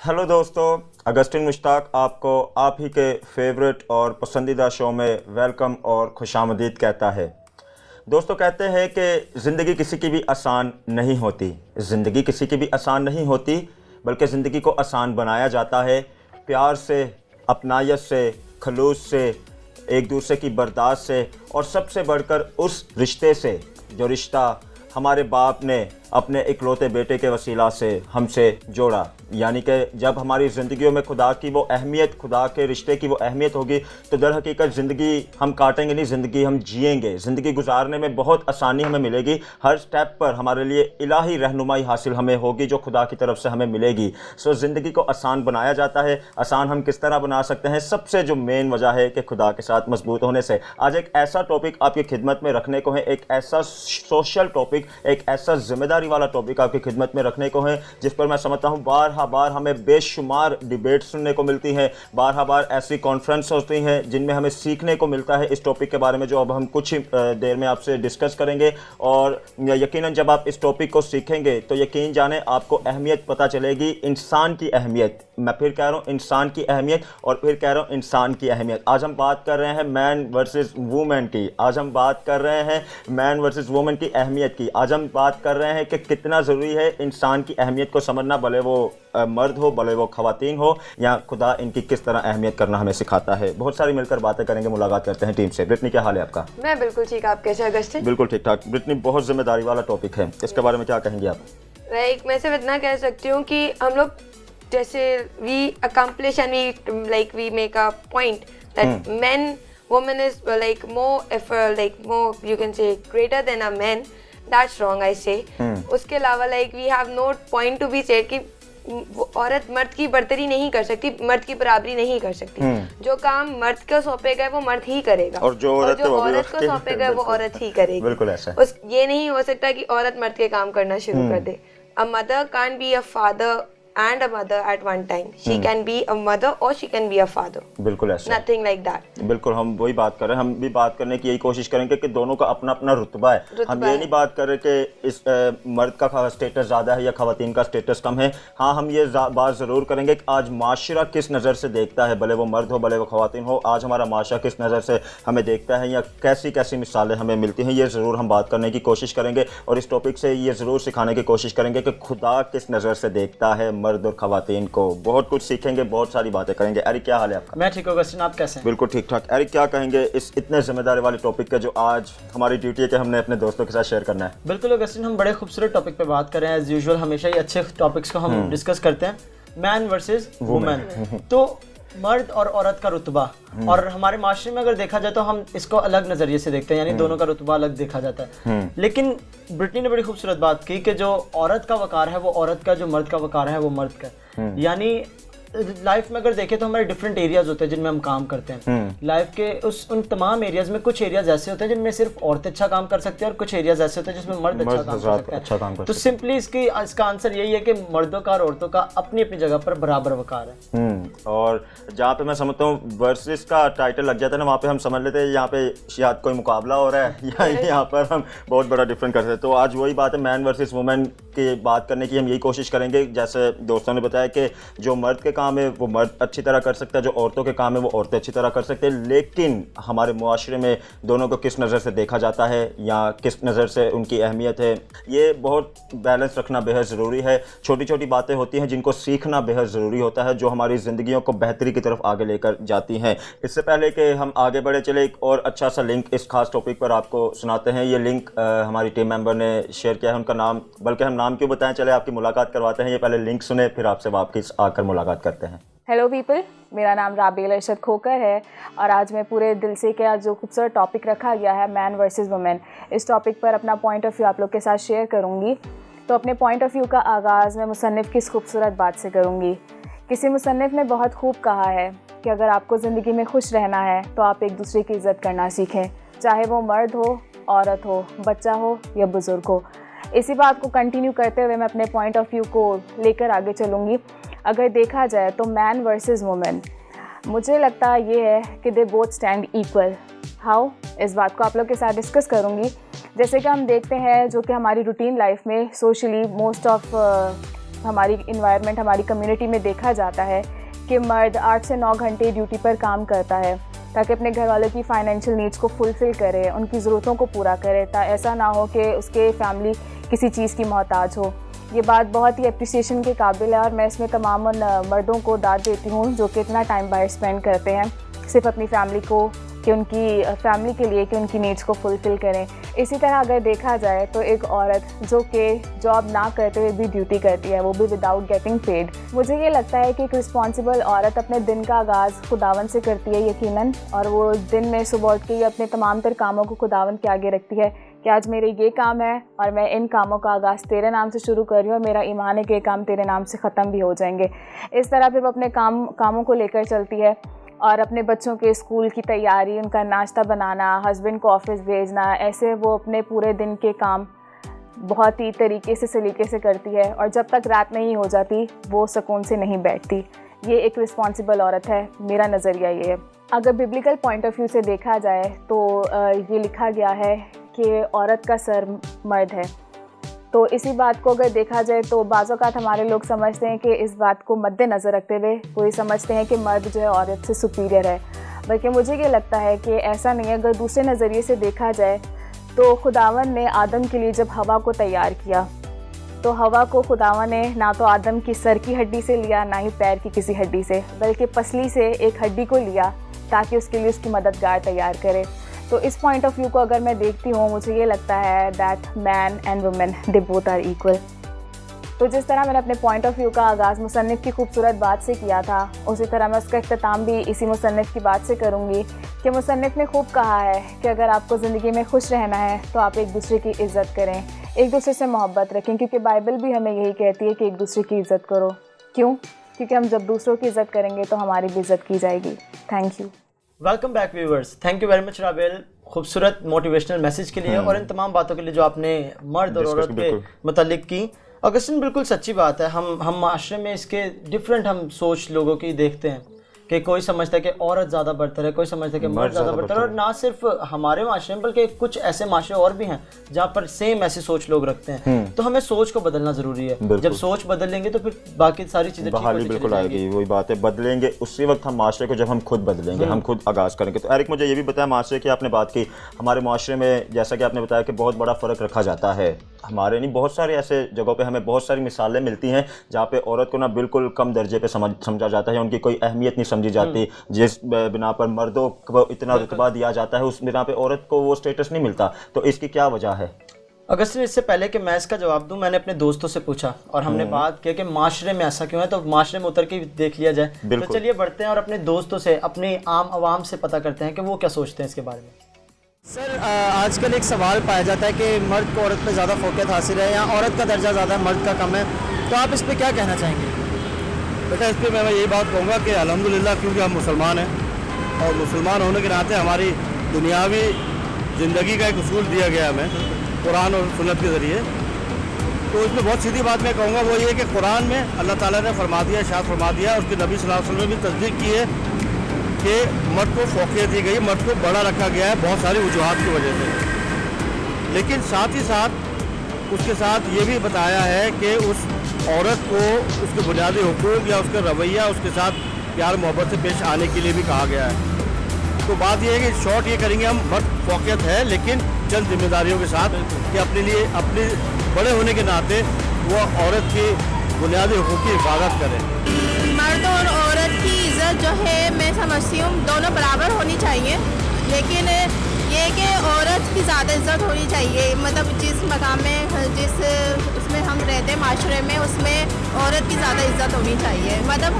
Hello दोस्तों, Augustine Mushtaq आपको आप ही के फेवरेट और पसंदीदा शो में वेलकम और खुशामदीद कहता है। दोस्तों, कहते हैं कि ज़िंदगी किसी की भी आसान नहीं होती, ज़िंदगी किसी की भी आसान नहीं होती, बल्कि ज़िंदगी को आसान बनाया जाता है प्यार से, अपनायत से, खलूस से, एक दूसरे की बर्दाश्त से और सबसे बढ़कर उस रिश्ते से जो रिश्ता हमारे बाप ने अपने इकलौते बेटे के वसीला से हमसे जोड़ा। यानी कि जब हमारी ज़िंदगियों में खुदा की वो अहमियत, खुदा के रिश्ते की वो अहमियत होगी तो दर हकीकत ज़िंदगी हम काटेंगे नहीं, ज़िंदगी हम जिएंगे। ज़िंदगी गुजारने में बहुत आसानी हमें मिलेगी, हर स्टेप पर हमारे लिए इलाही रहनुमाई हासिल हमें होगी जो खुदा की तरफ से हमें मिलेगी। सो ज़िंदगी को आसान बनाया जाता है। आसान हम किस तरह बना सकते हैं? सबसे जो मेन वजह है कि खुदा के साथ मजबूत होने से। आज एक ऐसा टॉपिक आपकी खिदमत में रखने को है, एक ऐसा सोशल टॉपिक, एक ऐसा जिम्मेदारी वाला टॉपिक आपकी खिदमत में रखने को है जिस पर मैं समझता हूँ बार हमें बेशुमार डिबेट सुनने को मिलती हैं, बार ऐसी कॉन्फ्रेंस होती हैं जिनमें हमें सीखने को मिलता है इस टॉपिक के बारे में, जो अब हम कुछ ही देर में आपसे डिस्कस करेंगे। और यकीनन जब आप इस टॉपिक को सीखेंगे तो यकीन जाने आपको अहमियत पता चलेगी, इंसान की अहमियत। मैं फिर कह रहा हूँ इंसान की अहमियत, और फिर कह रहा हूँ इंसान की अहमियत। आज हम बात कर रहे हैं मैन वर्सेस वुमेन की, आज हम बात कर रहे हैं मैन वर्सेस वुमेन की अहमियत की। आज हम बात कर रहे हैं कि कितना ज़रूरी है इंसान की अहमियत को समझना, भले वो मर्द हो, भले वो ख़वातीन हो, या खुदा इनकी किस तरह अहमियत करना हमें सिखाता है। बहुत सारी मिलकर बातें करेंगे, मुलाकात करते हैं टीम से। ब्रिटनी, क्या हाल है आपका? मैं बिल्कुल ठीक, आप कैसे हैं अगस्टिन? बिल्कुल ठीक ठाक। ब्रिटनी, बहुत जिम्मेदारी वाला टॉपिक है, इसके बारे में क्या कहेंगे आप? मैं सिर्फ इतना कह सकती हूँ कि हम लोग जैसे we accomplish and we make a point that men woman is like more effort, like more you can say greater than a man. That's wrong, I say. उसके अलावा we have no point to be said कि औरत मर्द की बर्तरी नहीं कर सकती, मर्द की बराबरी नहीं कर सकती। जो काम मर्द को सौंपे गए वो मर्द ही करेगा, और जो औरत को सौंपे गए वो औरत ही करेगी। बिल्कुल ऐसा। ये नहीं हो सकता कि औरत मर्द के काम करना शुरू कर दे। A mother can't be a father and a mother at one time. She can be a mother or she can be a father. बिल्कुल ऐसा। Nothing like that. बिल्कुल, हम वही बात कर रहे हैं। हम भी बात करने की यही कोशिश करेंगे कि दोनों का अपना अपना रुतबा है। हम ये नहीं बात कर रहे कि इस मर्द का स्टेटस ज़्यादा है या ख़वातीन का स्टेटस कम है। हाँ, हम ये बात ज़रूर करेंगे कि आज माशरा किस नज़र से देखता है, भले वो मर्द हो भले वो ख़वातीन हो। आज हमारा माशरा किस नज़र से हमें देखता है या कैसी कैसी मिसालें हमें मिलती हैं, ये ज़रूर हम बात करने की कोशिश करेंगे। और इस टॉपिक से ये ज़रूर सिखाने की कोशिश करेंगे कि खुदा किस नज़र से देखता है मर्द और ख़वातीन को। बहुत कुछ सीखेंगे, बहुत सारी बातें करेंगे। एरिक, क्या हाल है आपका? मैं ठीक हूँ अगस्टिन, आप कैसे हैं? बिल्कुल ठीक ठाक। एरिक, क्या कहेंगे इस इतने जिम्मेदारी वाले टॉपिक का जो आज हमारी ड्यूटी है कि हमने अपने दोस्तों के साथ शेयर करना है? बिल्कुल अगस्टिन, हम बड़े खूबसूरत टॉपिक पे बात कर रहे हैं। एज यूजुअल हमेशा ही अच्छे टॉपिक्स को हम डिस्कस करते हैं। मैन वर्सेस वुमेन, तो मर्द और औरत का रुतबा, और हमारे माशरे में अगर देखा जाए तो हम इसको अलग नज़रिए से देखते हैं, यानी दोनों का रुतबा अलग देखा जाता है। लेकिन ब्रिटनी ने बड़ी खूबसूरत बात की कि जो औरत का वकार है वो औरत का, जो मर्द का वकार है वो मर्द का। यानी लाइफ में अगर देखें तो हमारे डिफरेंट एरियाज होते हैं जिनमें हम काम करते हैं। लाइफ के उन तमाम एरियाज में कुछ एरियाज ऐसे होते हैं जिनमें सिर्फ औरतें अच्छा काम कर सकते हैं, और कुछ एरियाज ऐसे होते हैं जिसमें मर्द अच्छा काम कर सकते हैं। तो सिंपली इसका आंसर यही है कि मर्दों का और औरतों का अपनी अपनी जगह पर बराबर वकार है। और जहाँ पे मैं समझता हूँ वर्सेस का टाइटल लग जाता है ना, वहाँ पे हम समझ लेते हैं यहाँ पे शायद कोई मुकाबला हो रहा है या यहाँ पर हम बहुत बड़ा डिफरेंट करते हैं। तो आज वही बात है, मैन वर्सेस वुमेन की बात करने की हम यही कोशिश करेंगे। जैसे दोस्तों ने बताया कि जो मर्द के काम है वो मर्द अच्छी तरह कर सकता है, जो औरतों के काम है वो औरतें अच्छी तरह कर सकते हैं। लेकिन हमारे मुआशरे में दोनों को किस नज़र से देखा जाता है या किस नज़र से उनकी अहमियत है, ये बहुत बैलेंस रखना बेहद ज़रूरी है। छोटी छोटी बातें होती हैं जिनको सीखना बेहद ज़रूरी होता है, जो हमारी ज़िंदगियों को बेहतरी की तरफ आगे लेकर जाती हैं। इससे पहले कि हम आगे बढ़े, चले एक और अच्छा सा लिंक इस खास टॉपिक पर आपको सुनाते हैं। ये लिंक हमारी टीम मेंबर ने शेयर किया है, उनका नाम, बल्कि हम नाम क्यों बताएं, चले आपकी मुलाकात करवाते हैं। ये पहले लिंक सुने, फिर आपसे वापस आकर मुलाकात करते हैं। हेलो पीपल, मेरा नाम राबेल अरशद खोकर है, और आज मैं पूरे दिल से क्या जो खूबसूरत टॉपिक रखा गया है मैन वर्सेस वुमेन, इस टॉपिक पर अपना पॉइंट ऑफ व्यू आप लोग के साथ शेयर करूंगी। तो अपने पॉइंट ऑफ व्यू का आगाज़ मैं मुसन्निफ़ की इस खूबसूरत बात से करूंगी। किसी मुसन्निफ़ ने बहुत खूब कहा है कि अगर आपको ज़िंदगी में खुश रहना है तो आप एक दूसरे की इज़्ज़त करना सीखें, चाहे वो मर्द हो, औरत हो, बच्चा हो या बुज़ुर्ग हो। इसी बात को कंटिन्यू करते हुए मैं अपने पॉइंट ऑफ व्यू को लेकर आगे चलूँगी। अगर देखा जाए तो मैन वर्सेस वुमेन, मुझे लगता ये है कि they both stand equal. How, इस बात को आप लोग के साथ डिस्कस करूँगी। जैसे कि हम देखते हैं जो कि हमारी रूटीन लाइफ में सोशली मोस्ट ऑफ ہماری انوائرمنٹ ہماری کمیونٹی میں دیکھا جاتا ہے کہ مرد 8 سے 9 گھنٹے ڈیوٹی پر کام کرتا ہے تاکہ اپنے گھر والوں کی فائنینشیل نیڈس کو فلفل کرے, ان کی ضرورتوں کو پورا کرے, ایسا نہ ہو کہ اس کے فیملی کسی چیز کی محتاج ہو. یہ بات بہت ہی اپریسیشن کے قابل ہے اور میں اس میں تمام ان مردوں کو داد دیتی ہوں جو کہ اتنا ٹائم باہر اسپینڈ کرتے ہیں صرف اپنی فیملی کو, کہ ان کی فیملی کے لیے کہ ان کی نیڈس کو فلفل کریں. اسی طرح اگر دیکھا جائے تو ایک عورت جو کہ جاب نہ کرتے ہوئے بھی ڈیوٹی کرتی ہے, وہ بھی وداؤٹ گیٹنگ پیڈ, مجھے یہ لگتا ہے کہ ایک رسپانسبل عورت اپنے دن کا آغاز خداوند سے کرتی ہے یقیناً, اور وہ دن میں صبح اٹھ کے اپنے تمام تر کاموں کو خداوند کے آگے رکھتی ہے کہ آج میرے یہ کام ہے اور میں ان کاموں کا آغاز تیرے نام سے شروع کر رہی ہوں اور میرا ایمان ہے کہ یہ کام تیرے نام سے ختم بھی ہو جائیں گے. اس طرح پھر وہ اپنے کاموں کو لے کر چلتی ہے اور اپنے بچوں کے اسکول کی تیاری, ان کا ناشتہ بنانا, ہسبینڈ کو آفس بھیجنا, ایسے وہ اپنے پورے دن کے کام بہت ہی طریقے سے سلیقے سے کرتی ہے اور جب تک رات نہیں ہو جاتی وہ سکون سے نہیں بیٹھتی. یہ ایک رسپانسبل عورت ہے, میرا نظریہ یہ ہے. اگر ببلیکل پوائنٹ آف ویو سے دیکھا جائے تو یہ لکھا گیا ہے کہ عورت کا سر مرد ہے, تو اسی بات کو اگر دیکھا جائے تو بعض اوقات ہمارے لوگ سمجھتے ہیں کہ اس بات کو مد نظر رکھتے ہوئے کوئی سمجھتے ہیں کہ مرد جو ہے عورت سے سپیریئر ہے, بلکہ مجھے یہ لگتا ہے کہ ایسا نہیں ہے. اگر دوسرے نظریے سے دیکھا جائے تو خداوند نے آدم کے لیے جب ہوا کو تیار کیا تو ہوا کو خداوند نے نہ تو آدم کی سر کی ہڈی سے لیا نہ ہی پیر کی کسی ہڈی سے, بلکہ پسلی سے ایک ہڈی کو لیا تاکہ اس کے لیے اس کی مددگار تیار کرے. تو اس پوائنٹ آف ویو کو اگر میں دیکھتی ہوں مجھے یہ لگتا ہے that man and woman they both are equal. تو جس طرح میں نے اپنے پوائنٹ آف ویو کا آغاز مصنف کی خوبصورت بات سے کیا تھا, اسی طرح میں اس کا اختتام بھی اسی مصنف کی بات سے کروں گی کہ مصنف نے خوب کہا ہے کہ اگر آپ کو زندگی میں خوش رہنا ہے تو آپ ایک دوسرے کی عزت کریں, ایک دوسرے سے محبت رکھیں, کیونکہ بائبل بھی ہمیں یہی کہتی ہے کہ ایک دوسرے کی عزت کرو. کیوں؟ کیونکہ ہم جب دوسروں کی عزت کریں گے تو ہماری بھی عزت کی جائے گی. Thank you. Welcome back viewers, thank you very much Rabail خوبصورت موٹیویشنل میسیج کے لیے اور ان تمام باتوں کے لیے جو آپ نے مرد اور عورت کے متعلق کی. اگستین بالکل سچی بات ہے, ہم معاشرے میں اس کے ڈفرینٹ ہم سوچ لوگوں کی دیکھتے ہیں کہ کوئی سمجھتا ہے کہ عورت زیادہ برتر ہے, کوئی سمجھتا ہے کہ مرد زیادہ برتر ہے, اور نہ صرف ہمارے معاشرے میں بلکہ کچھ ایسے معاشرے اور بھی ہیں جہاں پر سیم ایسی سوچ لوگ رکھتے ہیں. تو ہمیں سوچ کو بدلنا ضروری ہے, جب سوچ بدل لیں گے تو پھر باقی ساری چیزیں بحالی بالکل آئے گی. وہی بات ہے, بدلیں گے اسی وقت ہم معاشرے کو جب ہم خود بدلیں گے, ہم خود آغاز کریں گے. تو ایرک مجھے یہ بھی بتایا معاشرے کی آپ نے بات کی, ہمارے معاشرے میں جیسا کہ آپ نے بتایا کہ بہت بڑا فرق رکھا جاتا ہے. ہمارے نہیں بہت سارے ایسے جگہوں پہ ہمیں بہت ساری مثالیں ملتی ہیں جہاں پہ عورت کو نا بالکل کم درجے پہ سمجھا جاتا ہے, ان کی کوئی اہمیت نہیں سمجھی جاتی. جس بنا پر مردوں کو اتنا رتبہ دیا جاتا ہے اس بنا پہ عورت کو وہ سٹیٹس نہیں ملتا. تو اس کی کیا وجہ ہے؟ اگستین اس سے پہلے کہ میں اس کا جواب دوں, میں نے اپنے دوستوں سے پوچھا اور ہم نے بات کی کہ معاشرے میں ایسا کیوں ہے, تو معاشرے میں اتر کے دیکھ لیا جائے. تو چلیے بڑھتے ہیں اور اپنے دوستوں سے, اپنی عام عوام سے پتہ کرتے ہیں کہ وہ کیا سوچتے ہیں اس کے بارے میں. سر آج کل ایک سوال پایا جاتا ہے کہ مرد کو عورت پہ زیادہ فوقیت حاصل ہے یا عورت کا درجہ زیادہ ہے مرد کا کم ہے, تو آپ اس پہ کیا کہنا چاہیں گے؟ بیٹا اس پہ میں یہی بات کہوں گا کہ الحمدللہ کیونکہ ہم مسلمان ہیں اور مسلمان ہونے کے ناطے ہماری دنیاوی زندگی کا ایک اصول دیا گیا ہمیں قرآن اور سنت کے ذریعے. تو اس میں بہت سیدھی بات میں کہوں گا وہ یہ کہ قرآن میں اللہ تعالیٰ نے فرما دیا, ارشاد فرما دیا, اس کے نبی صلی اللہ علیہ وسلم نے بھی تصدیق کی ہے کہ مرد کو فوقیت دی گئی, مرد کو بڑا رکھا گیا ہے بہت ساری وجوہات کی وجہ سے. لیکن ساتھ ہی ساتھ اس کے ساتھ یہ بھی بتایا ہے کہ اس عورت کو اس کے بنیادی حقوق یا اس کا رویہ اس کے ساتھ پیار محبت سے پیش آنے کے لیے بھی کہا گیا ہے. تو بات یہ ہے کہ شارٹ یہ کریں گے ہم مرد فوقیت ہے لیکن چند ذمہ داریوں کے ساتھ کہ اپنے لیے اپنے بڑے ہونے کے ناطے وہ عورت کی بنیادی حقوق کی حفاظت کریں. مرد اور عورت کی عزت جو ہے میں سمجھتی ہوں دونوں برابر ہونی چاہیے, لیکن یہ کہ عورت کی زیادہ عزت ہونی چاہیے. مطلب جس مقام میں جس اس میں ہم رہتے ہیں معاشرے میں اس میں عورت کی زیادہ عزت ہونی چاہیے. مطلب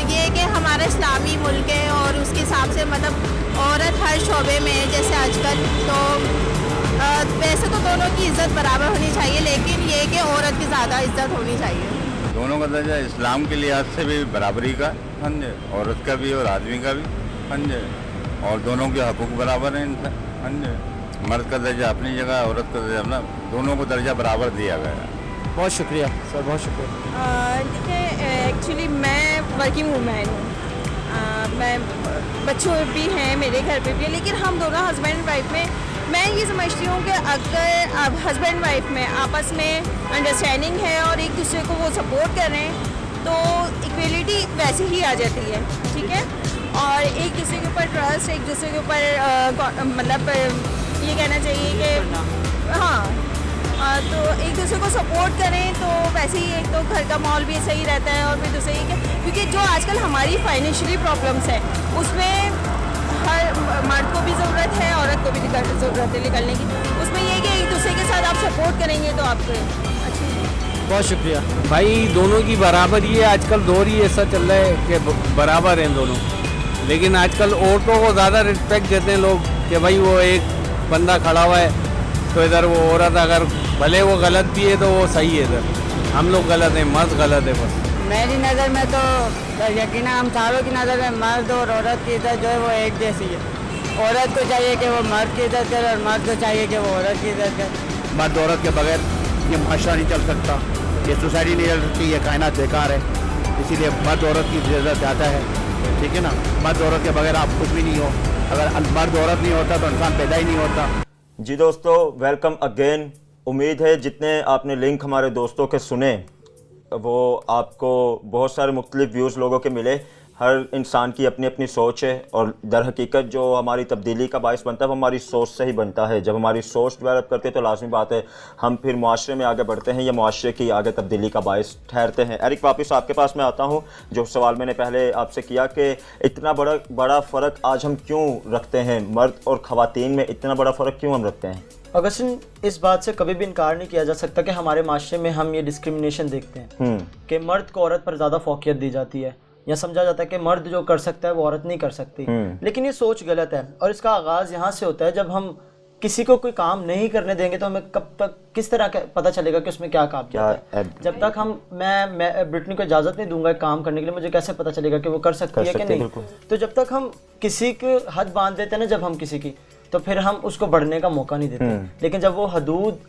یہ کہ ہمارا اسلامی ملک ہے اور اس کے حساب سے مطلب عورت ہر شعبے میں جیسے آج کل, تو ویسے تو دونوں کی عزت برابر ہونی چاہیے لیکن یہ کہ عورت کی زیادہ عزت ہونی چاہیے. دونوں کا درجہ اسلام کے لحاظ سے بھی برابری کا سمجھے, عورت کا بھی اور آدمی کا بھی سمجھے, اور دونوں کے حقوق برابر ہیں ان سے سمجھے. مرد کا درجہ اپنی جگہ, عورت کا درجہ اپنا, دونوں کو درجہ برابر دیا گیا ہے. بہت شکریہ سر, بہت شکریہ. دیکھیں ایکچولی میں ورکنگ وومین ہوں, میں بچوں بھی ہیں میرے گھر پہ بھی, لیکن ہم دونوں ہسبینڈ اینڈ وائف میں मैं ये समझती हूँ कि अगर अब हस्बैंड वाइफ में आपस में अंडरस्टैंडिंग है और एक दूसरे को वो सपोर्ट कर रहे हैं तो इक्वलिटी वैसे ही आ जाती है, ठीक है। और एक दूसरे के ऊपर ट्रस्ट, एक दूसरे के ऊपर मतलब ये कहना चाहिए कि हाँ, तो एक दूसरे को सपोर्ट करें तो वैसे ही एक तो घर का माहौल भी सही रहता है और फिर दूसरे ये क्योंकि जो आजकल हमारी फाइनेंशियली प्रॉब्लम्स है उसमें हर मर्द को भी ज़रूरत है, औरत को भी ज़रूरत है निकलने की। उसमें ये है कि एक दूसरे के साथ आप सपोर्ट करेंगे तो आप अच्छी। बहुत शुक्रिया भाई। दोनों की बराबरी है, आजकल दौर ही ऐसा चल रहा है कि बराबर हैं दोनों, लेकिन आजकल औरतों को ज़्यादा रिस्पेक्ट देते हैं लोग कि भाई वो एक बंदा खड़ा हुआ है तो इधर वो औरत अगर भले वो गलत भी है तो वो सही है, इधर हम लोग गलत हैं, मर्द गलत है बस। मेरी नज़र में तो यकीन हम चारों की नज़र में मर्द और औरत की इज्जत जो है वो एक जैसी है। औरत को चाहिए कि वो मर्द की इज्जत करे और मर्द को चाहिए कि वो औरत की इज्जत करे। मर्द औरत के बगैर ये माशरा नहीं चल सकता, ये सोसाइटी नहीं चल सकती, ये कायनात बेकार है। इसीलिए मर्द औरत की इज्जत ज़्यादा है, ठीक है ना। मर्द औरत के बगैर आप कुछ भी नहीं हो, अगर मर्द औरत नहीं होता तो इंसान पैदा ही नहीं होता। जी दोस्तों, वेलकम अगेन। उम्मीद है जितने आपने लिंक हमारे दोस्तों के सुने वो आपको बहुत सारे मुख्तलिफ व्यूज़ लोगों के मिले। हर इंसान की अपनी अपनी सोच है और दर हकीकत जो हमारी तब्दीली का बायस बनता है वो हमारी सोच से ही बनता है। जब हमारी सोच डेवलप करते हैं तो लाजमी बात है हम फिर मुआशरे में आगे बढ़ते हैं या मुआशरे की आगे तब्दीली का बायस ठहरते हैं। एरिक, वापस आपके पास मैं आता हूँ। जो सवाल मैंने पहले आपसे किया कि इतना बड़ा फ़र्क आज हम क्यों रखते हैं, मर्द और ख़वातीन में इतना बड़ा फ़र्क क्यों हम रखते हैं? अगस्टिन, इस बात से कभी भी इनकार नहीं किया जा सकता कि हमारे माशरे में हम ये डिस्क्रिमिनेशन देखते हैं कि मर्द को औरत पर ज़्यादा फौकियत दी जाती है या समझा जाता है कि मर्द जो कर सकता है वो औरत नहीं कर सकती। लेकिन ये सोच गलत है और इसका आगाज़ यहाँ से होता है जब हम किसी को कोई काम नहीं करने देंगे तो हमें कब तक किस तरह का पता चलेगा कि उसमें क्या काबिलियत है। जब तक मैं ब्रिटनी को इजाज़त नहीं दूंगा काम करने के लिए, मुझे कैसे पता चलेगा कि वो कर सकती है कि नहीं। तो जब तक हम किसी की हद बांध देते हैं ना, जब हम किसी की, तो फिर हम उसको बढ़ने का मौका नहीं देते। लेकिन जब वो हदूद,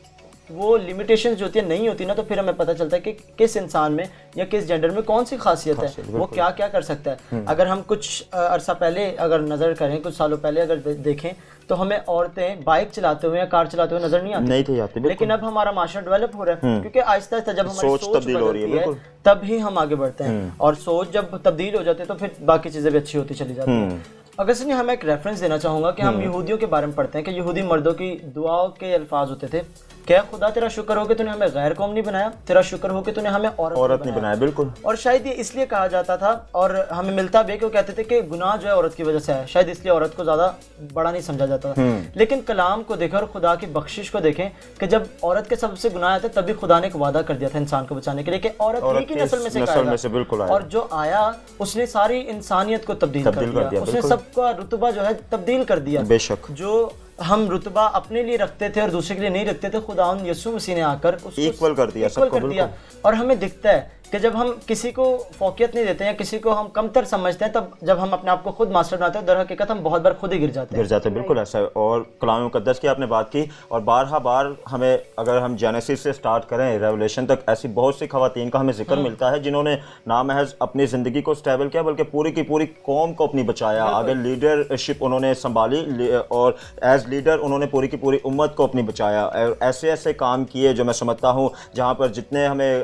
वो लिमिटेशंस जो होती है नहीं होती ना, तो फिर हमें पता चलता है कि किस इंसान में या किस जेंडर में कौन सी खासियत है, वो क्या क्या कर सकता है। अगर हम कुछ अरसा पहले अगर नज़र करें, कुछ सालों पहले अगर देखें तो हमें औरतें बाइक चलाते हुए या कार चलाते हुए नजर नहीं आती। लेकिन अब हमारा माशरा डेवलप हो रहा है क्योंकि आहिस्ता आहिस्ता जब हमारी सोच तब्दील हो रही है तब ही हम आगे बढ़ते हैं, और सोच जब तब्दील हो जाती है तो फिर बाकी चीज़ें भी अच्छी होती चली जाती हैं। अगर से हम एक रेफरेंस देना चाहूँगा कि हम यहूदियों के बारे में पढ़ते हैं कि यहूदी मर्दों की दुआओं के अल्फाज होते थे, क्या खुदा तेरा शुक्र हो कि तूने हमें गैर कौम नहीं बनाया, तेरा शुक्र हो कि तूने हमें औरत नहीं बनाया। बिल्कुल। और शायद ये इसलिए कहा जाता था और हमें मिलता भी कि वो कहते थे कि गुनाह जो है औरत की वजह से है, शायद इसलिए औरत को ज़्यादा बड़ा नहीं समझा जाता था। लेकिन कलाम को देखें और खुदा की बख्शिश को देखें कि जब औरत के सबसे गुनाह आते तभी खुदा ने एक वादा कर दिया था इंसान को बचाने के लिए कि औरत ही की नस्ल में से और जो आया उसने सारी इंसानियत को तब्दील कर दिया, उसने सबका रुतबा जो है तब्दील कर दिया। बेशक जो हम रुतबा अपने लिए रखते थे और दूसरे के लिए नहीं रखते थे, खुदा यीशु मसीह ने आकर उसको इक्वल कर दिया। और हमें दिखता है कि जब हम किसी को फौकियत नहीं देते हैं, किसी को हम कमतर समझते हैं, तब जब हम अपने आप को खुद मास्टर बनाते हैं, दर हकीकत हम बहुत बार खुद ही गिर जाते हैं। बिल्कुल ऐसा है। और कलाम मुक़द्दस की आपने बात की और बार हमें, अगर हम जेनेसिस से स्टार्ट करें रेवलेशन तक, ऐसी बहुत सी ख़वातीन का हमें जिक्र मिलता है जिन्होंने ना महज अपनी ज़िंदगी को स्टेबल किया बल्कि पूरी की पूरी कौम को अपनी बचाया, आगे लीडरशिप उन्होंने संभाली और एज लीडर उन्होंने पूरी की पूरी उम्मत को अपनी बचाया। ऐसे ऐसे काम किए जो मैं समझता हूँ जहाँ पर जितने हमें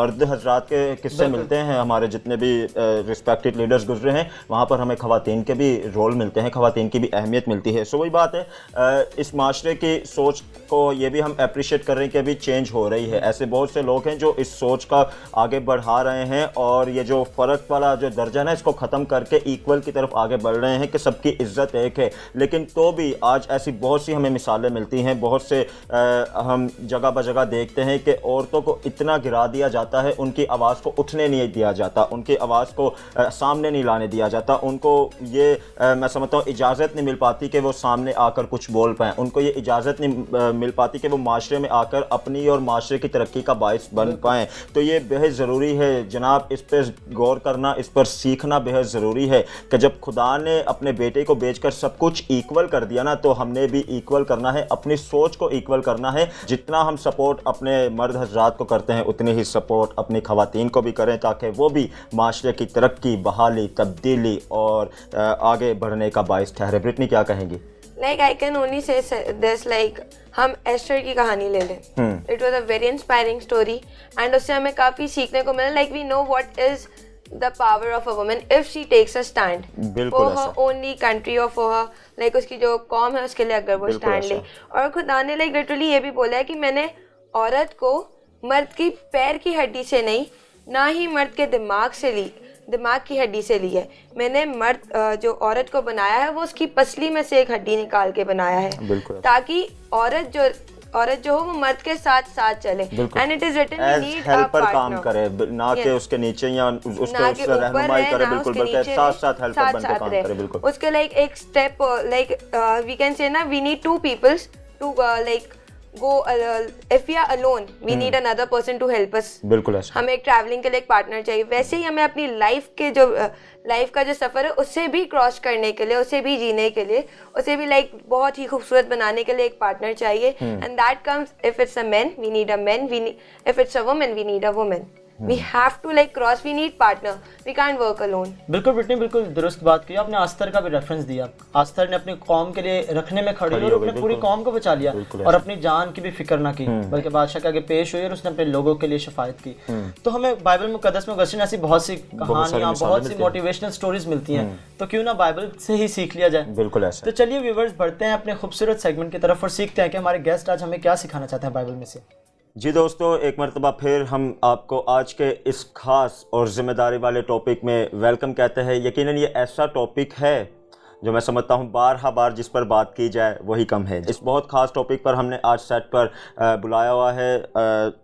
मर्द हजरात के किस्से मिलते हैं, हमारे जितने भी रिस्पेक्टेड लीडर्स गुजरे हैं, वहाँ पर हमें ख़वातीन के भी रोल मिलते हैं, ख़वातीन की भी अहमियत मिलती है। सो वही बात है, इस माशरे की सोच को ये भी हम अप्रिशिएट कर रहे हैं कि अभी चेंज हो रही है। ऐसे बहुत से लोग हैं जो इस सोच का आगे बढ़ा रहे हैं और ये जो फ़र्क वाला जो दर्जा है इसको ख़त्म करके इक्वल की तरफ आगे बढ़ रहे हैं कि सबकी इज्जत एक है। लेकिन तो भी आज ऐसी बहुत सी हमें मिसालें मिलती हैं, बहुत से हम जगह ब जगह देखते हैं कि औरतों को इतना गिरा दिया जाता है, उनकी आवाज़ को उठने नहीं दिया जाता, उनकी आवाज़ को सामने नहीं लाने दिया जाता, उनको ये मैं समझता हूँ इजाज़त नहीं मिल पाती कि वो सामने आकर कुछ बोल पाएँ, उनको ये इजाज़त नहीं मिल पाती कि वो माशरे में आकर अपनी और माशरे की तरक्की का बायस बन पाएँ। तो ये बेहद ज़रूरी है जनाब, इस पर गौर करना, इस पर सीखना बेहद ज़रूरी है कि जब खुदा ने अपने बेटे को बेचकर सब कुछ इक्वल कर दिया ना, तो हमने भी इक्वल करना है, अपनी सोच को इक्वल करना है। जितना हम सपोर्ट अपने मर्द हजरात को करते हैं उतनी ही सपोर्ट अपनी ख़वातीन को भी करें ताकि वो भी माशरे की तरक्की, बहाली, तब्दीली और आगे बढ़ने का बायस ठहरे। ब्रिटनी क्या कहेंगी? Like I can only say this, like हम एस्टर की कहानी ले लें. It was a very inspiring story and उससे हमें काफ़ी सीखने को मिला. Like we know what is the power of a woman if she takes a stand for her only country or for her like उसकी जो कौम है उसके लिए अगर वो stand ले. और खुदा ने like literally ये भी बोला है कि मैंने औरत को मर्द की पैर की हड्डी से नहीं, ना ही मर्द के दिमाग की हड्डी से ली है. मैंने मर्द जो औरत को बनाया है वो उसकी पसली में से एक हड्डी निकाल के बनाया है ताकि औरत जो हो वो मर्द के साथ चले. And it is written we need a partner काम करे, ना कि उसके नीचे या उसके रहनुमाई करे, बिल्कुल बल्कि साथ हेल्पर बनकर काम करे. बिल्कुल उसके लाइक एक step like we can say ना we need two peoples to like go if we are alone we need another person to help us. बिल्कुल ऐसा. हमें एक ट्रैवलिंग के लिए एक पार्टनर चाहिए. वैसे ही हमें अपनी लाइफ का जो सफ़र है उसे भी क्रॉस करने के लिए, उसे भी जीने के लिए, उसे भी लाइक बहुत ही खूबसूरत बनाने के लिए एक पार्टनर चाहिए. And that comes if it's a man we need a man, if it's a woman we need a woman. We have to like cross. We need partner. We can't work alone. बिल्कुल Britney, बिल्कुल दुरुस्त बात की. आपने आस्तर का भी reference दिया. आस्तर ने अपनी कौम के लिए रखने में खड़ी और अपने पूरी कौम को बचा लिया और अपनी जान की भी फिक्र ना की, बल्कि बादशाह के आगे पेश हुई और उसने अपने लोगों के लिए शफायत की. तो हमें बाइबल मुकद्दस में ऑगस्टीन ऐसी बहुत सी कहानियाँ, बहुत सी मोटिवेशनल स्टोरीज मिलती हैं, तो क्यों ना बाइबल से ही सीख लिया जाए. बिल्कुल ऐसा. तो चलिए व्यूअर्स बढ़ते हैं अपने खूबसूरत सेगमेंट की तरफ और सीखते हैं कि हमारे गेस्ट आज हमें क्या सिखाना चाहते हैं बाइबल में से. जी दोस्तों, एक मरतबा फिर हम आपको आज के इस खास और ज़िम्मेदारी वाले टॉपिक में वेलकम कहते हैं. यकीनन ये ऐसा टॉपिक है जो मैं समझता हूँ बार जिस पर बात की जाए वही कम है. इस बहुत ख़ास टॉपिक पर हमने आज सेट पर बुलाया हुआ है.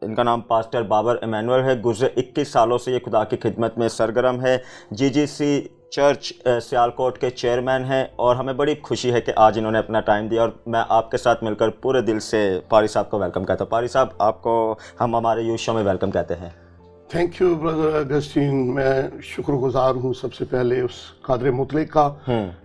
इनका नाम पास्टर बाबर इमैनुअल है. गुज़रे 21 सालों से ये खुदा की खिदमत में सरगर्म है. GGC चर्च सियालकोट के चेयरमैन हैं और हमें बड़ी खुशी है कि आज इन्होंने अपना टाइम दिया और मैं आपके साथ मिलकर पूरे दिल से पारी साहब को वेलकम कहता हूँ. पारी साहब, आपको हम हमारे यूथ शो में वेलकम कहते हैं. Thank you brother Augustine. मैं शुक्रगुजार हूँ सबसे पहले उस कादर मुतलक का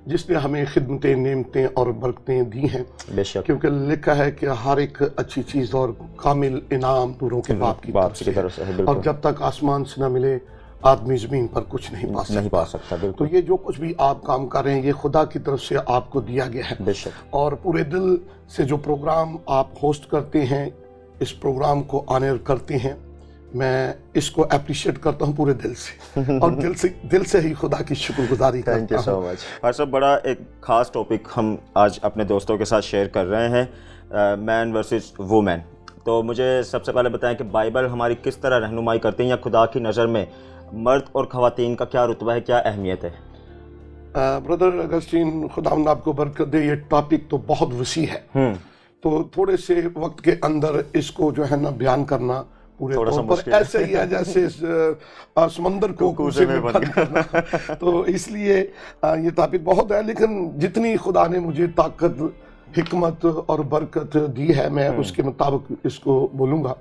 जिसने हमें खिदमतें, नेमतें और बरकतें दी हैं. बेशक, क्योंकि लिखा है कि हर एक अच्छी चीज़ और कामिल इनाम नूरों के बाप की तरफ से है. और जब तक आसमान से न मिले आदमी ज़मीन पर कुछ नहीं पा सकता. तो ये जो कुछ भी आप काम कर रहे हैं ये खुदा की तरफ से आपको दिया गया है. बेशक. और पूरे दिल से जो प्रोग्राम आप होस्ट करते हैं, इस प्रोग्राम को ऑनर करते हैं, मैं इसको अप्रिशिएट करता हूँ पूरे दिल से और दिल से ही खुदा की शुक्रगुजारी करता हूँ. Thank you so much. और सब बड़ा एक ख़ास टॉपिक हम आज अपने दोस्तों के साथ शेयर कर रहे हैं, मैन वर्सेस वुमेन. तो मुझे सबसे पहले बताएं कि बाइबल हमारी किस तरह रहनुमाई करती है, या खुदा की नज़र में मर्द और ख़वातीन का क्या रुतबा है, क्या अहमियत है? ब्रदर अगस्टीन, खुदा आपको बरकत दे. ये टॉपिक तो बहुत वसी है, तो थोड़े से वक्त के अंदर इसको जो है ना बयान करना पूरे तौर पर ऐसे ही है जैसे समंदर को कूसे में बंद करना. तो इसलिए ये टॉपिक बहुत है, लेकिन जितनी खुदा ने मुझे ताकत, हिकमत और बरकत दी है मैं उसके मुताबिक इसको बोलूँगा.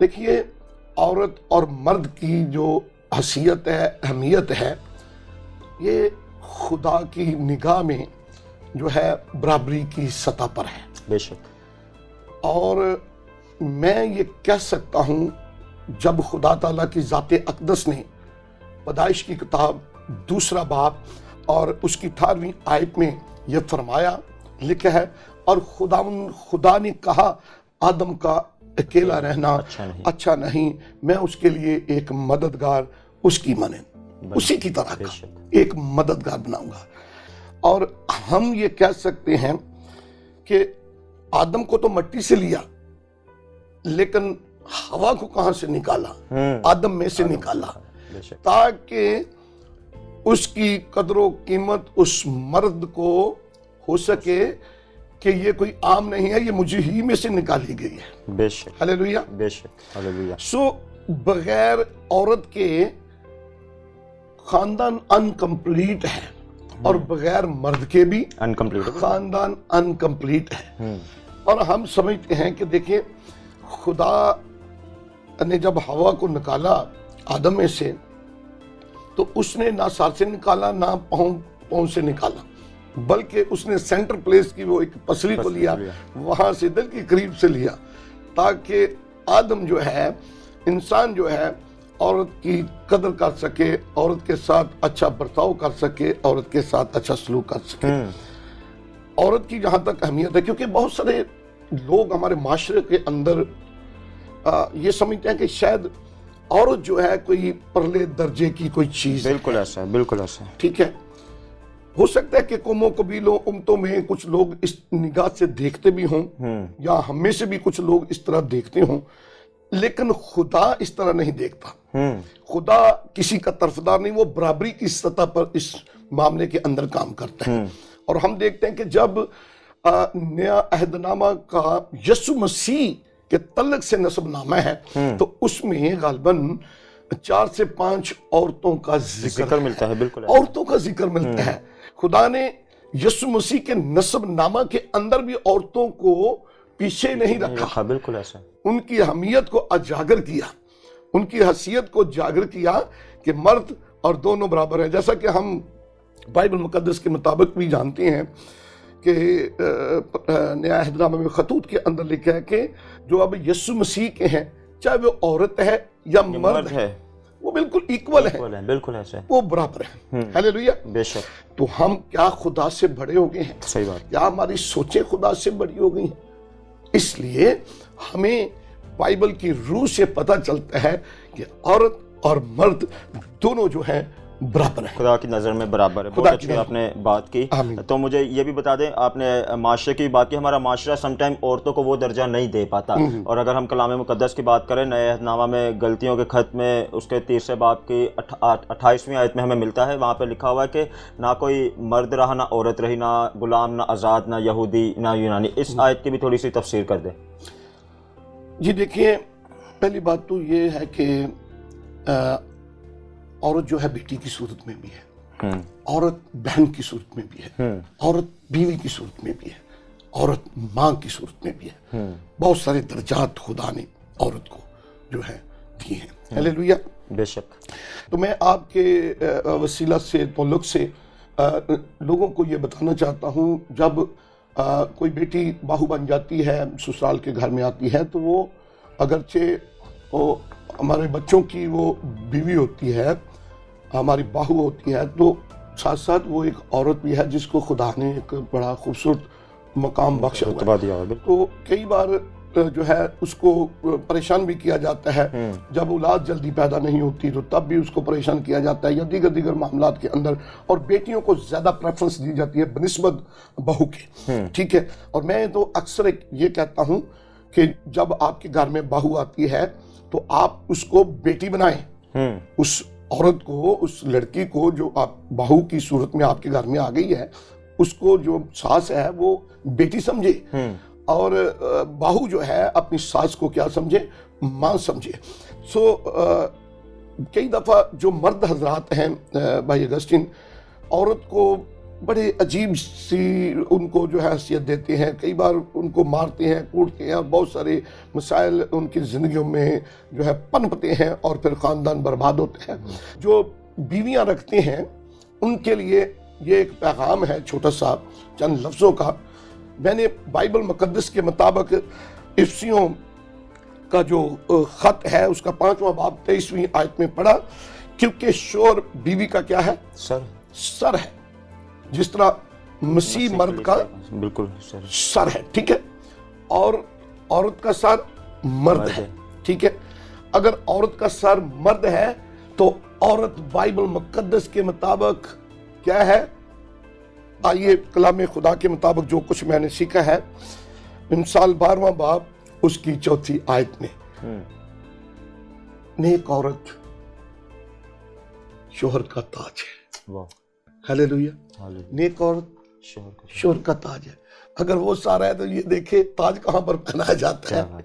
देखिए, औरत और मर्द की जो हसीयत है, अहमियत है, ये खुदा की निगाह में जो है बराबरी की सतह पर है. बेशक. और मैं ये कह सकता हूँ, जब खुदा ताला की ज़ाते अक़दस ने पैदाइश की किताब 2 बाब और उसकी 18वीं आयत में यह फरमाया, लिखा है, और खुदा ने कहा आदम का अकेला रहना अच्छा नहीं, मैं उसके लिए एक मददगार उसकी मने उसी की तरह का एक मददगार बनाऊंगा. और हम ये कह सकते हैं कि आदम को तो मिट्टी से लिया, लेकिन हवा को कहां से निकाला? आदम में से निकाला, ताकि उसकी कदर कीमत उस मर्द को हो सके कि ये कोई आम नहीं है, ये मुझे ही में से निकाली गई है. बेशक. हालेलुया. बेशक. हालेलुया. सो बगैर औरत के खानदान अनकम्प्लीट है और बगैर मर्द के भी खानदान अनकम्प्लीट है. और हम समझते हैं कि देखिए, खुदा ने जब हवा को निकाला आदम में से, तो उसने ना सर से निकाला ना पाँव से निकाला, बल्कि उसने सेंटर प्लेस की वो एक पसली को लिया, वहां से दिल के करीब से लिया, ताकि आदम जो है, इंसान जो है, औरत की कदर कर सके, औरत के साथ अच्छा बर्ताव कर सके, औरत के साथ अच्छा सलूक कर सके. औरत की जहाँ तक अहमियत है, क्योंकि बहुत सारे लोग हमारे माशरे के अंदर ये समझते हैं कि शायद औरत जो है कोई परले दर्जे की कोई चीज है। बिल्कुल ऐसा है, बिल्कुल ऐसा है। ठीक है, हो सकता है कि कौमों कबीलों उम्मतों में कुछ लोग इस निगाह से देखते भी हों, या हम में से भी कुछ लोग इस तरह देखते हों, लेकिन खुदा इस तरह नहीं देखता। खुदा किसी का तरफदार नहीं, वो बराबरी की सतह पर इस मामले के अंदर काम करता है। और हम देखते हैं कि जब नया अहदनामा का यीशु मसीह के तल्लक से नसबनामा है, तो उसमें गालबन 4 से 5 औरतों का जिक्र मिलता है। बिल्कुल औरतों का जिक्र मिलता है। खुदा ने यीशु मसीह के नसबनामा के अंदर भी औरतों को पीछे नहीं रखा। बिल्कुल ऐसा, उनकी अहमियत को उजागर किया, उनकी हैसियत को उजागर किया कि मर्द और दोनों बराबर हैं। जैसा कि हम बाइबल मुकद्दस के मुताबिक भी जानते हैं कि नया अहदनामा में खतूत के अंदर लिखा है कि जो अब यीशु मसीह के हैं, चाहे वो औरत है या मर्द है, वो बिल्कुल इक्वल है, बिल्कुल ऐसा है, वो बराबर है। हालेलुया। बेशक। तो हम क्या खुदा से बड़े हो गए हैं? सही बात। क्या हमारी सोचें खुदा से बड़ी हो गई हैं? इसलिए हमें बाइबल की रूह से पता चलता है कि औरत और मर्द दोनों जो हैं बराबर है, खुदा की नज़र में बराबर है। बहुत अच्छी आपने बात की। तो मुझे ये भी बता दें, आपने माशरे की बात की, हमारा माशरा समटाइम औरतों को वो दर्जा नहीं दे पाता। और अगर हम कलाम मुकद्दस की बात करें, नए अहदनामा में गलतियों के खत में उसके 3 बाब की 28वीं आयत में हमें मिलता है, वहाँ पर लिखा हुआ है कि ना कोई मर्द रहा, ना औरत रही, ना गुलाम, ना आज़ाद, ना यहूदी, ना यूनानी। इस आयत की भी थोड़ी सी तफसीर कर दें। जी देखिए, पहली बात तो ये है कि औरत जो है बेटी की सूरत में भी है, औरत बहन की सूरत में भी है, औरत बीवी की सूरत में भी है, औरत माँ की सूरत में भी है। बहुत सारे दर्जात खुदा ने औरत को जो है दिए हैं। हालेलुया। बेशक। तो मैं आपके वसीला से तल्लुक से लोगों को ये बताना चाहता हूँ, जब कोई बेटी बहू बन जाती है, ससुराल के घर में आती है, तो वो अगरचे वो हमारे बच्चों की वो बीवी होती है, हमारी बहू होती है, तो साथ साथ वो एक औरत भी है जिसको खुदा ने एक बड़ा खूबसूरत मकाम बख्शा हुआ है। तो कई बार जो है उसको परेशान भी किया जाता है, जब औलाद जल्दी पैदा नहीं होती तो तब भी उसको परेशान किया जाता है, या दीगर मामलात के अंदर। और बेटियों को ज़्यादा प्रेफरेंस दी जाती है बनिस्बत बहू के। ठीक है। और मैं तो अक्सर ये कहता हूँ कि जब आपके घर में बहू आती है तो आप उसको बेटी बनाएं। उस औरत को, उस लड़की को जो आप बहू की सूरत में आपके घर में आ गई है, उसको जो सास है वो बेटी समझे, और बहू जो है अपनी सास को क्या समझे? माँ समझे। कई दफ़ा जो मर्द हजरात हैं भाई अगस्टिन, औरत को बड़े अजीब सी उनको जो है हैसियत देते हैं, कई बार उनको मारते हैं, कूटते हैं, और बहुत सारे मसाइल उनकी ज़िंदगियों में जो है पनपते हैं, और फिर ख़ानदान बर्बाद होते हैं। जो बीवियां रखते हैं उनके लिए ये एक पैगाम है छोटा सा, चंद लफ्ज़ों का। मैंने बाइबल मुकद्दस के मुताबिक इफ्सियों का जो ख़त है उसका 5वां बाब 23वीं आयत में पढ़ा, क्योंकि शोहर बीवी का क्या है? सर है। जिस तरह मसीह मर्द का बिल्कुल सर है। ठीक है। और औरत का सर मर्द है। ठीक है। अगर औरत का सर मर्द है तो औरत बाइबल मुकद्दस के मुताबिक क्या है? आइए कलाम खुदा के मुताबिक जो कुछ मैंने सीखा है, मिसाल 12वां बाब उसकी 4थी आयत में, नेक औरत शोहर का ताज है। हालेलुया। नेक औरत शोहर का ताज है। अगर वो सारा है तो ये देखे ताज कहाँ पर पहनाया जाता है?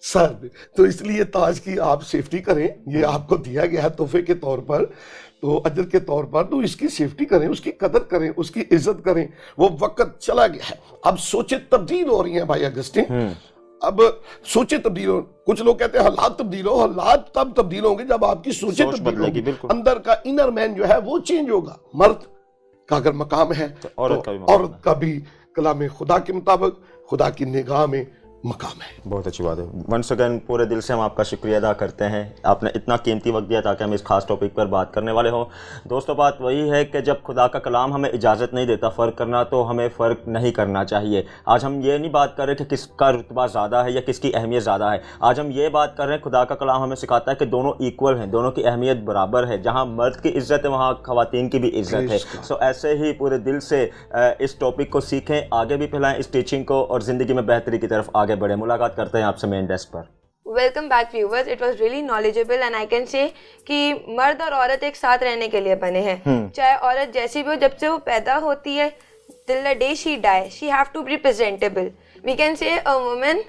सर पे। तो इसलिए ताज की आप सेफ्टी करें, ये आपको दिया गया है तोहफे के तौर पर, तो अजर के तौर पर, तो इसकी सेफ्टी करें, उसकी कदर करें, उसकी इज्जत करें। वो वक्त चला गया है, अब सोचें तब्दील हो रही हैं भाई अगस्टिन। अब सोचें तब्दील हो, कुछ लोग कहते हैं हालात तब्दील हो, हालात तब तब्दील होंगे जब आपकी सोचें तब्दील होंगी, अंदर का इनर मैन जो है वो चेंज होगा। मर्द का अगर मकाम है तो औरत का भी कलाम खुदा के मुताबिक खुदा की निगाह में मकाम है। बहुत अच्छी बात है। वंस अगेन पूरे दिल से हम आपका शुक्रिया अदा करते हैं, आपने इतना कीमती वक्त दिया ताकि हम इस खास टॉपिक पर बात करने वाले हों। दोस्तों बात वही है कि जब खुदा का कलाम हमें इजाज़त नहीं देता फ़र्क करना, तो हमें फ़र्क नहीं करना चाहिए। आज हम ये नहीं बात कर रहे कि किसका रुतबा ज़्यादा है या किसकी अहमियत ज़्यादा है, आज हम ये बात कर रहे हैं खुदा का कलाम हमें सिखाता है कि दोनों इक्वल हैं, दोनों की अहमियत बराबर है। जहाँ मर्द की इज़्ज़त है वहाँ ख़वातीन की भी इज़्ज़त है। सो ऐसे ही पूरे दिल से इस टॉपिक को सीखें, आगे भी फैलाएं इस टीचिंग को और ज़िंदगी में बेहतरी की तरफ आगे बढ़ें। मुलाकात करते हैं आपसे मेन डेस्क पर। Welcome back viewers, it was really knowledgeable and I can say कि मर्द और औरत एक साथ रहने के लिए बने हैं। चाहे औरत जैसी भी हो, जब से वो पैदा होती है till the day she die, she have to be presentable. We can say a woman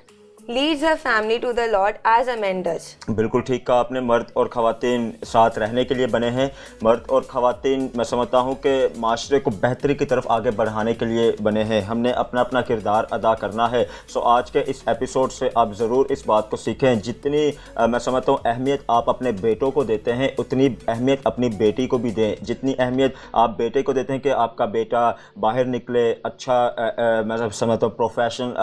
leads her family to the Lord as a man does. बिल्कुल ठीक कहा आपने। मर्द और ख़वातीन साथ रहने के लिए बने हैं। मर्द और ख़वातीन मैं समझता हूँ कि माशरे को बेहतरी की तरफ आगे बढ़ाने के लिए बने हैं। हमने अपना अपना किरदार अदा करना है। सो आज के इस एपिसोड से आप ज़रूर इस बात को सीखें, जितनी मैं समझता हूँ अहमियत आप अपने बेटों को देते हैं, उतनी अहमियत अपनी बेटी को भी दें। जितनी अहमियत आप बेटे को देते हैं कि आपका बेटा बाहर निकले, अच्छा मैं समझता हूँ प्रोफेशन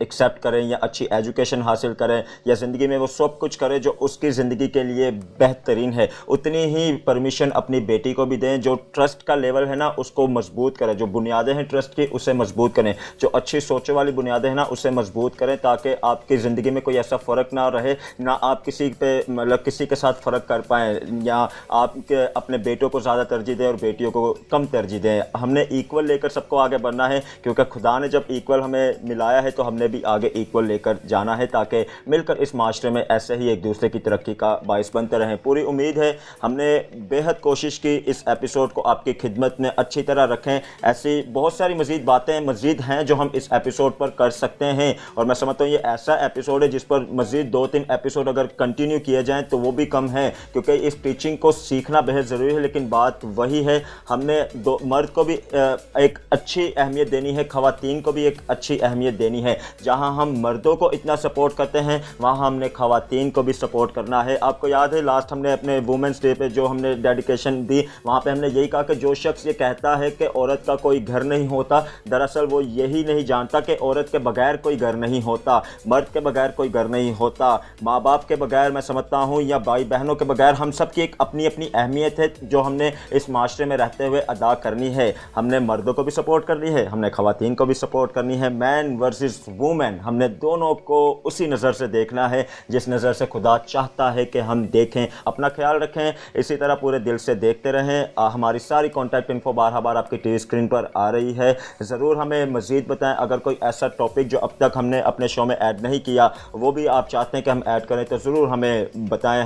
एक्सेप्ट करें या अच्छी एजुकेशन हासिल करें या ज़िंदगी में वो सब कुछ करे जो उसकी ज़िंदगी के लिए बेहतरीन है, उतनी ही परमिशन अपनी बेटी को भी दें। जो ट्रस्ट का लेवल है ना उसको मजबूत करें, जो बुनियादें हैं ट्रस्ट की उसे मजबूत करें, जो अच्छी सोचने वाली बुनियादें हैं ना उसे मजबूत करें, ताकि आपकी ज़िंदगी में कोई ऐसा फ़र्क ना रहे, ना आप किसी पे मतलब किसी के साथ फ़र्क कर पाएँ, या आप अपने बेटों को ज़्यादा तरजीह दें और बेटियों को कम तरजीह दें। हमने इक्वल लेकर सबको आगे बढ़ना है, क्योंकि खुदा ने जब इक्वल हमें मिलाया है तो हमने भी आगे इक्वल लेकर जाना है, ताकि मिलकर इस माशरे में ऐसे ही एक दूसरे की तरक्की का बाइस बनते रहें। पूरी उम्मीद है हमने बेहद कोशिश की इस एपिसोड को आपकी खिदमत में अच्छी तरह रखें। ऐसी बहुत सारी मज़ीद बातें मज़ीद हैं जो हम इस एपिसोड पर कर सकते हैं, और मैं समझता हूँ ये ऐसा एपिसोड है जिस पर मज़ीद 2-3 एपिसोड अगर कंटिन्यू किए जाएँ तो वो भी कम है, क्योंकि इस टीचिंग को सीखना बेहद ज़रूरी है। लेकिन बात वही है, हमने मर्द को भी एक अच्छी अहमियत देनी है, ख़वातीन को भी एक अच्छी अहमियत देनी है। जहाँ हम मर्दों को इतना सपोर्ट करते हैं वहाँ हमने ख़वातीन को भी सपोर्ट करना है। आपको याद है लास्ट हमने अपने वुमेंस डे पे जो हमने डेडिकेशन दी, वहाँ पे हमने यही कहा कि जो शख्स ये कहता है कि औरत का कोई घर नहीं होता, दरअसल वो यही नहीं जानता कि औरत के बगैर कोई घर नहीं होता, मर्द के बगैर कोई घर नहीं होता, माँ बाप के बगैर मैं समझता हूँ या भाई बहनों के बगैर हम सब की एक अपनी अपनी अहमियत है जो हमने इस माशरे में रहते हुए अदा करनी है। हमने मर्दों को भी सपोर्ट करनी है, हमने ख़वातीन को भी सपोर्ट करनी है। मैन वर्सेस वूमेन, हमने दोनों को उसी नज़र से देखना है जिस नज़र से खुदा चाहता है कि हम देखें। अपना ख्याल रखें, इसी तरह पूरे दिल से देखते रहें। हमारी सारी कॉन्टैक्ट इन्फो बार आपकी टीवी स्क्रीन पर आ रही है। ज़रूर हमें मज़ीद बताएं, अगर कोई ऐसा टॉपिक जो अब तक हमने अपने शो में ऐड नहीं किया वो भी आप चाहते हैं कि हम ऐड करें तो ज़रूर हमें बताएं,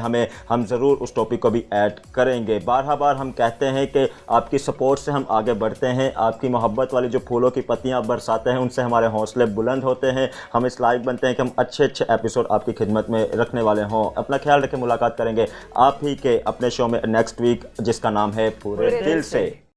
हम ज़रूर उस टॉपिक को भी ऐड करेंगे। बार हम कहते हैं कि आपकी सपोर्ट से हम आगे बढ़ते हैं, आपकी मोहब्बत वाली जो फूलों की पत्तियाँ बरसाते हैं उनसे हमारे हौसले बुलंद होते हैं। हम इस लायक बनते हैं कि हम अच्छे एपिसोड आपकी खिदमत में रखने वाले हों। अपना ख्याल रखें, मुलाकात करेंगे आप ही के अपने शो में नेक्स्ट वीक, जिसका नाम है पूरे दिल से।